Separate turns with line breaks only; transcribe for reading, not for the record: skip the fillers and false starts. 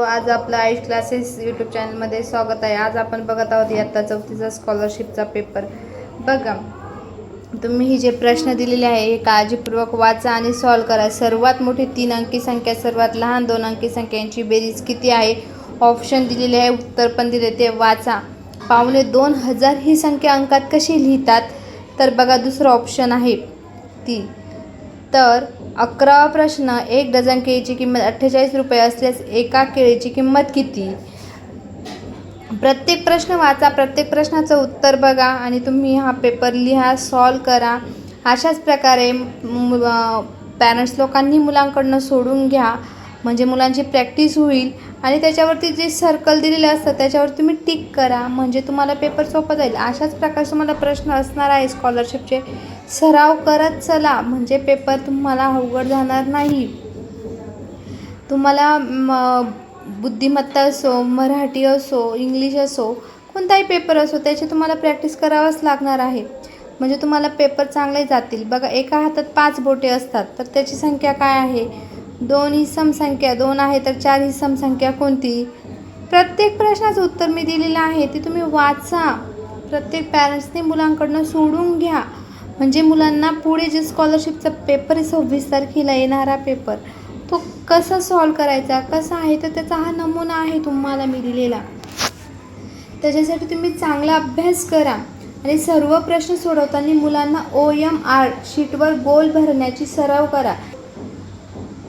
आज आपलं Ayush classes YouTube चॅनलमध्ये स्वागत आहे। आज आपण बघत आहोत इयत्ता 4थीचा स्कॉलरशिपचा पेपर। बघा, तुम्ही ही जे प्रश्न दिलेले आहे हे काळजीपूर्वक वाचा आणि सॉल्व करा। सर्वात मोठी 3 अंकी संख्या, सर्वात लहान 2 अंकी संख्या यांची बेरीज किती आहे? ऑप्शन दिलेले आहे, उत्तर पण दिले, ते वाचा। 2500 ही संख्या अंकात कशी लिहितात? तर बघा, दुसरा ऑप्शन आहे ती। तर 11वा प्रश्न, 1 डझन केळीची किंमत 48 रुपये असल्यास एका केळीची किंमत किती? प्रत्येक प्रश्न वाचा, प्रत्येक प्रश्नाचं उत्तर बघा आणि तुम्ही हा पेपर लिहा, सॉल्व करा। अशाच प्रकारे पॅरेंट्स लोकांनी मुलांकडून सोडून घ्या, म्हणजे मुलांची प्रॅक्टिस होईल आणि त्याच्यावरती जे सर्कल दिलेले असतात त्याच्यावर तुम्ही टिक करा, म्हणजे तुम्हाला पेपर सोपा जाईल। अशाच प्रकारचे तुम्हाला प्रश्न असणार आहे स्कॉलरशिपचे, सराव करत चला, म्हणजे पेपर तुम्हाला अवघड जाणार नाही। तुम्हाला बुद्धिमत्ता असो, मराठी असो, इंग्लिश असो, कोणताही पेपर असो, त्याची तुम्हाला प्रॅक्टिस करावंच लागणार आहे, म्हणजे तुम्हाला पेपर चांगले जातील। बघा, एका हातात 5 बोटे असतात, तर त्याची संख्या काय आहे? 2 ही समसंख्या, 2 आहे तर 4 ही समसंख्या कोणती? प्रत्येक प्रश्नाचं उत्तर मी दिलेलं आहे, ते तुम्ही वाचा। प्रत्येक पॅरेंट्सने मुलांकडून सोडून घ्या, म्हणजे मुलांना पुढे जे स्कॉलरशिपचा पेपर आहे 26 तारखेला येणारा पेपर, तो कसा सॉल्व करायचा, कसा आहे, तर त्याचा हा नमुना आहे तुम्हाला मी दिलेला। त्याच्यासाठी तुम्ही चांगला अभ्यास करा आणि सर्व प्रश्न सोडवताना मुलांना OMR शीटवर गोल भरण्याची सराव करा।